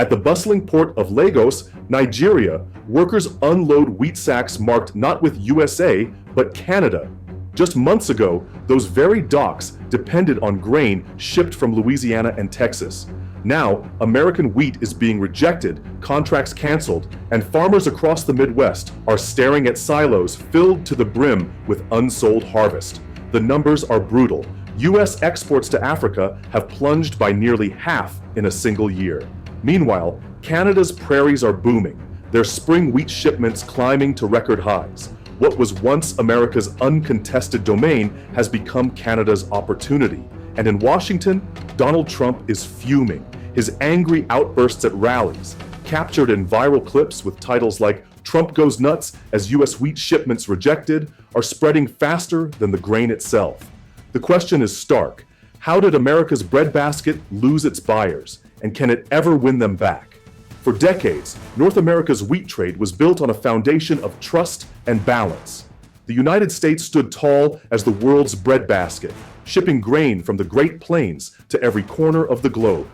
At the bustling port of Lagos, Nigeria, workers unload wheat sacks marked not with USA, but Canada. Just months ago, those very docks depended on grain shipped from Louisiana and Texas. Now, American wheat is being rejected, contracts canceled, and farmers across the Midwest are staring at silos filled to the brim with unsold harvest. The numbers are brutal. U.S. exports to Africa have plunged by nearly half in a single year. Meanwhile, Canada's prairies are booming, their spring wheat shipments climbing to record highs. What was once America's uncontested domain has become Canada's opportunity. And in Washington, Donald Trump is fuming. His angry outbursts at rallies, captured in viral clips with titles like "Trump goes nuts as U.S. wheat shipments rejected," are spreading faster than the grain itself. The question is stark. How did America's breadbasket lose its buyers, and can it ever win them back? For decades, North America's wheat trade was built on a foundation of trust and balance. The United States stood tall as the world's breadbasket, shipping grain from the Great Plains to every corner of the globe.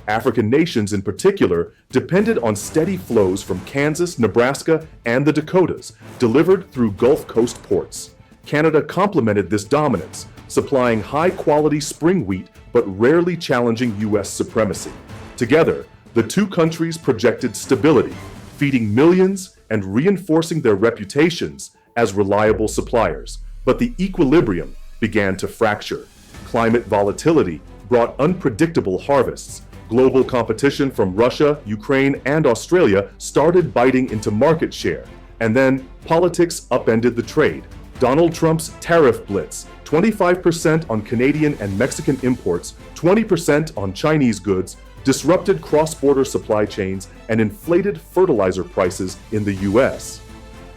African nations in particular depended on steady flows from Kansas, Nebraska, and the Dakotas, delivered through Gulf Coast ports. Canada complemented this dominance, supplying high-quality spring wheat but rarely challenging U.S. supremacy. Together, the two countries projected stability, feeding millions and reinforcing their reputations as reliable suppliers. But the equilibrium began to fracture. Climate volatility brought unpredictable harvests. Global competition from Russia, Ukraine, and Australia started biting into market share. And then politics upended the trade. Donald Trump's tariff blitz, 25% on Canadian and Mexican imports, 20% on Chinese goods, disrupted cross-border supply chains and inflated fertilizer prices in the U.S.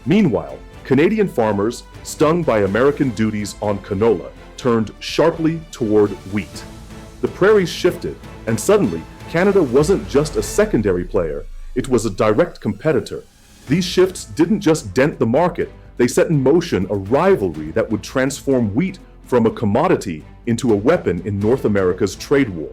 Meanwhile, Canadian farmers, stung by American duties on canola, turned sharply toward wheat. The prairies shifted, and suddenly, Canada wasn't just a secondary player, it was a direct competitor. These shifts didn't just dent the market, they set in motion a rivalry that would transform wheat from a commodity into a weapon in North America's trade war.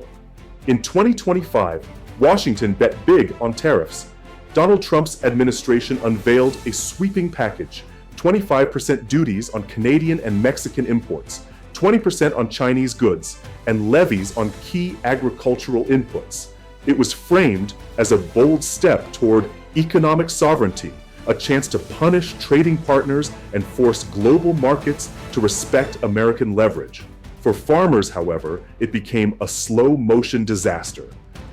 In 2025, Washington bet big on tariffs. Donald Trump's administration unveiled a sweeping package: 25% duties on Canadian and Mexican imports, 20% on Chinese goods, and levies on key agricultural inputs. It was framed as a bold step toward economic sovereignty, a chance to punish trading partners and force global markets to respect American leverage. For farmers, however, it became a slow-motion disaster.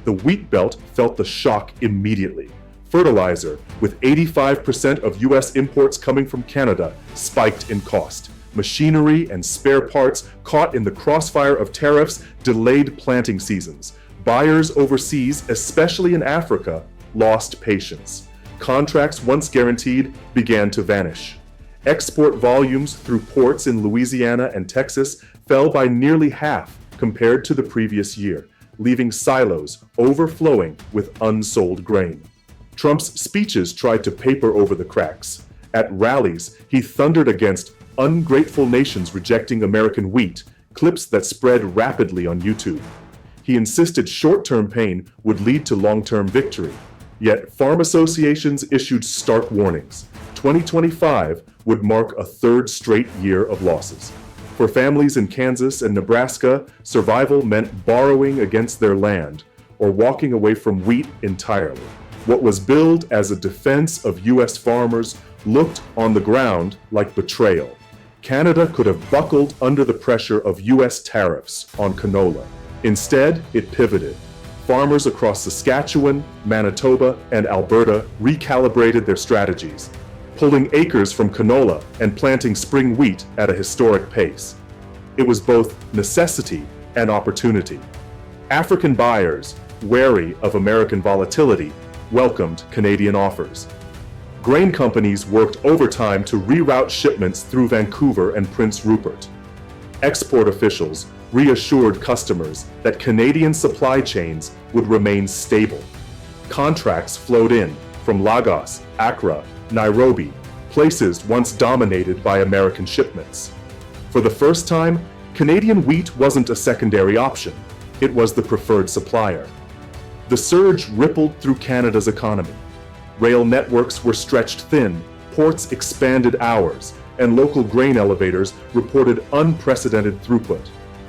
The wheat belt felt the shock immediately. Fertilizer, with 85% of U.S. imports coming from Canada, spiked in cost. Machinery and spare parts caught in the crossfire of tariffs delayed planting seasons. Buyers overseas, especially in Africa, lost patience. Contracts once guaranteed began to vanish. Export volumes through ports in Louisiana and Texas fell by nearly half compared to the previous year, leaving silos overflowing with unsold grain. Trump's speeches tried to paper over the cracks. At rallies, he thundered against ungrateful nations rejecting American wheat, clips that spread rapidly on YouTube. He insisted short-term pain would lead to long-term victory. Yet farm associations issued stark warnings. 2025 would mark a third straight year of losses. For families in Kansas and Nebraska, survival meant borrowing against their land or walking away from wheat entirely. What was billed as a defense of U.S. farmers looked on the ground like betrayal. Canada could have buckled under the pressure of U.S. tariffs on canola. Instead, it pivoted. Farmers across Saskatchewan, Manitoba, and Alberta recalibrated their strategies, pulling acres from canola and planting spring wheat at a historic pace. It was both necessity and opportunity. African buyers, wary of American volatility, welcomed Canadian offers. Grain companies worked overtime to reroute shipments through Vancouver and Prince Rupert. Export officials reassured customers that Canadian supply chains would remain stable. Contracts flowed in from Lagos, Accra, Nairobi, places once dominated by American shipments. For the first time, Canadian wheat wasn't a secondary option. It was the preferred supplier. The surge rippled through Canada's economy. Rail networks were stretched thin, ports expanded hours, and local grain elevators reported unprecedented throughput.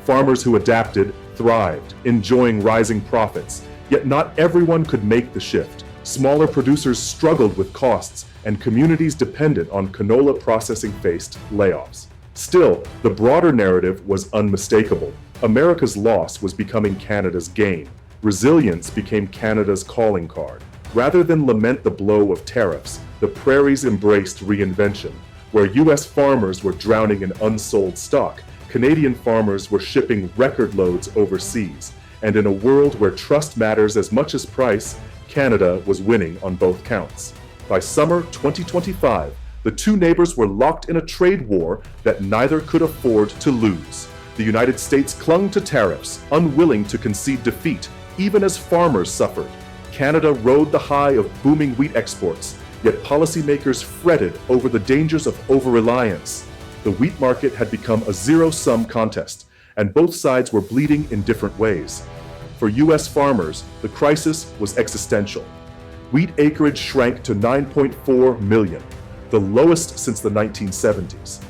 Farmers who adapted thrived, enjoying rising profits, yet not everyone could make the shift. Smaller producers struggled with costs, and communities dependent on canola processing faced layoffs. Still, the broader narrative was unmistakable. America's loss was becoming Canada's gain. Resilience became Canada's calling card. Rather than lament the blow of tariffs, the prairies embraced reinvention. Where U.S. farmers were drowning in unsold stock, Canadian farmers were shipping record loads overseas. And in a world where trust matters as much as price, Canada was winning on both counts. By summer 2025, the two neighbors were locked in a trade war that neither could afford to lose. The United States clung to tariffs, unwilling to concede defeat, even as farmers suffered. Canada rode the high of booming wheat exports, yet policymakers fretted over the dangers of over-reliance. The wheat market had become a zero-sum contest, and both sides were bleeding in different ways. For U.S. farmers, the crisis was existential. Wheat acreage shrank to 9.4 million, the lowest since the 1970s.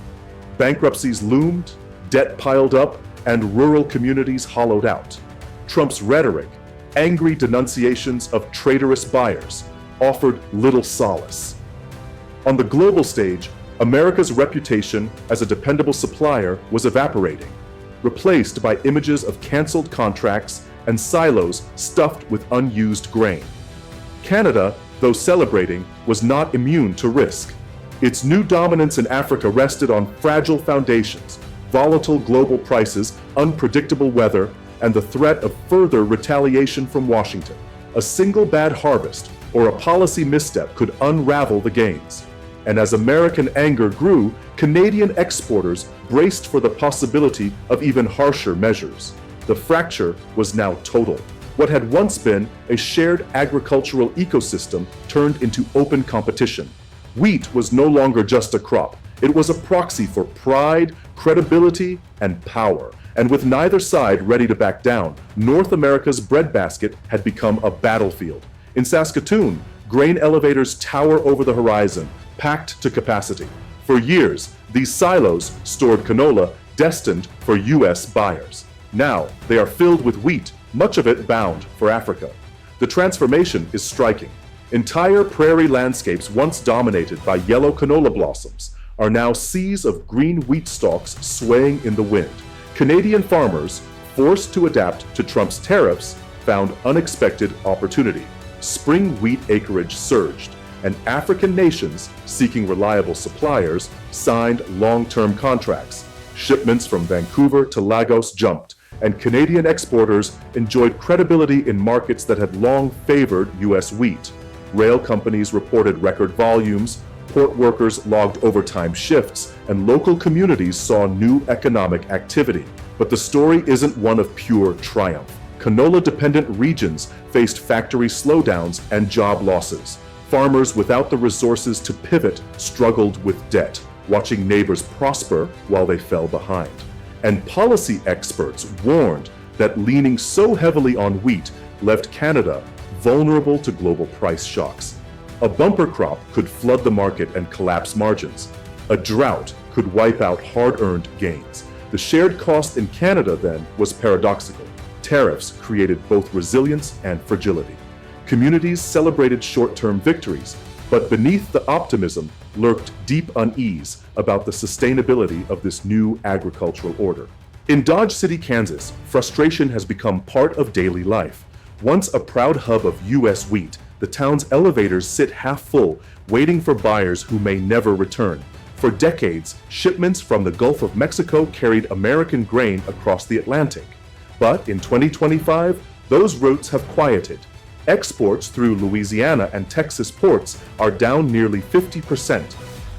Bankruptcies loomed, debt piled up, and rural communities hollowed out. Trump's rhetoric, angry denunciations of traitorous buyers, offered little solace. On the global stage, America's reputation as a dependable supplier was evaporating, replaced by images of canceled contracts and silos stuffed with unused grain. Canada, though celebrating, was not immune to risk. Its new dominance in Africa rested on fragile foundations, volatile global prices, unpredictable weather, and the threat of further retaliation from Washington. A single bad harvest or a policy misstep could unravel the gains. And as American anger grew, Canadian exporters braced for the possibility of even harsher measures. The fracture was now total. What had once been a shared agricultural ecosystem turned into open competition. Wheat was no longer just a crop. It was a proxy for pride, credibility, and power. And with neither side ready to back down, North America's breadbasket had become a battlefield. In Saskatoon, grain elevators tower over the horizon, packed to capacity. For years, these silos stored canola destined for U.S. buyers. Now, they are filled with wheat, much of it bound for Africa. The transformation is striking. Entire prairie landscapes once dominated by yellow canola blossoms are now seas of green wheat stalks swaying in the wind. Canadian farmers, forced to adapt to Trump's tariffs, found unexpected opportunity. Spring wheat acreage surged, and African nations, seeking reliable suppliers, signed long-term contracts. Shipments from Vancouver to Lagos jumped, and Canadian exporters enjoyed credibility in markets that had long favored U.S. wheat. Rail companies reported record volumes, port workers logged overtime shifts, and local communities saw new economic activity. But the story isn't one of pure triumph. Canola-dependent regions faced factory slowdowns and job losses. Farmers without the resources to pivot struggled with debt, watching neighbors prosper while they fell behind. And policy experts warned that leaning so heavily on wheat left Canada vulnerable to global price shocks. A bumper crop could flood the market and collapse margins. A drought could wipe out hard-earned gains. The shared cost in Canada, then, was paradoxical. Tariffs created both resilience and fragility. Communities celebrated short-term victories, but beneath the optimism lurked deep unease about the sustainability of this new agricultural order. In Dodge City, Kansas, frustration has become part of daily life. Once a proud hub of U.S. wheat, the town's elevators sit half full, waiting for buyers who may never return. For decades, shipments from the Gulf of Mexico carried American grain across the Atlantic. But in 2025, those routes have quieted. Exports through Louisiana and Texas ports are down nearly 50%.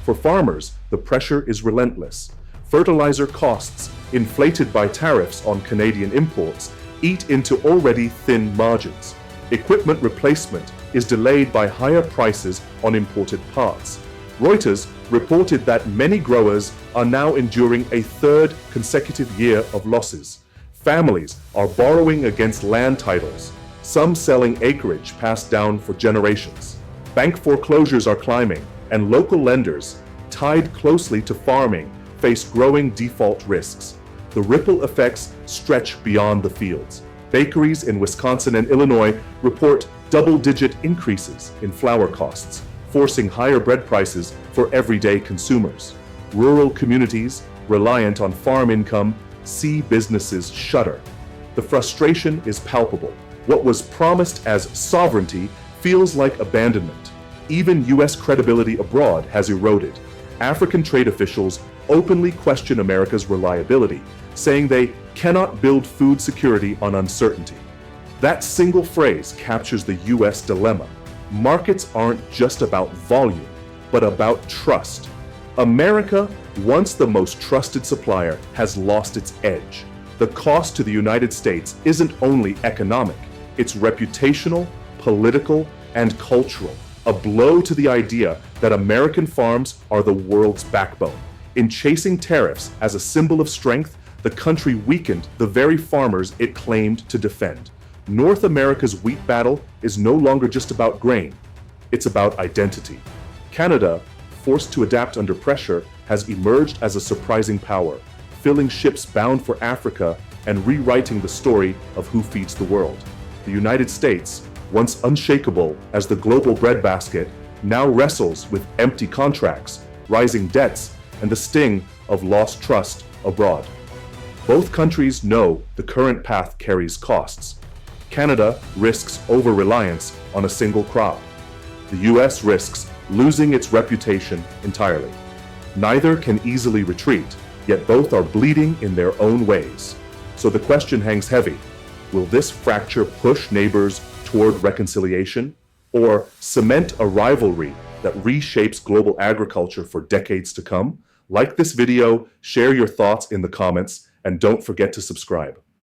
For farmers, the pressure is relentless. Fertilizer costs, inflated by tariffs on Canadian imports, eat into already thin margins. Equipment replacement is delayed by higher prices on imported parts. Reuters reported that many growers are now enduring a third consecutive year of losses. Families are borrowing against land titles, some selling acreage passed down for generations. Bank foreclosures are climbing, and local lenders, tied closely to farming, face growing default risks. The ripple effects stretch beyond the fields. Bakeries in Wisconsin and Illinois report double-digit increases in flour costs, forcing higher bread prices for everyday consumers. Rural communities, reliant on farm income, see businesses shudder. The frustration is palpable. What was promised as sovereignty feels like abandonment. Even U.S. credibility abroad has eroded. African trade officials openly question America's reliability, saying they cannot build food security on uncertainty. That single phrase captures the U.S. dilemma. Markets aren't just about volume, but about trust. America, once the most trusted supplier, has lost its edge. The cost to the United States isn't only economic, it's reputational, political, and cultural. A blow to the idea that American farms are the world's backbone. In chasing tariffs as a symbol of strength, the country weakened the very farmers it claimed to defend. North America's wheat battle is no longer just about grain, it's about identity. Canada, forced to adapt under pressure, has emerged as a surprising power, filling ships bound for Africa and rewriting the story of who feeds the world. The United States, once unshakable as the global breadbasket, now wrestles with empty contracts, rising debts, and the sting of lost trust abroad. Both countries know the current path carries costs. Canada risks over-reliance on a single crop. The US risks losing its reputation entirely. Neither can easily retreat, yet both are bleeding in their own ways. So the question hangs heavy. Will this fracture push neighbors toward reconciliation, or cement a rivalry that reshapes global agriculture for decades to come? Like this video, share your thoughts in the comments, and don't forget to subscribe.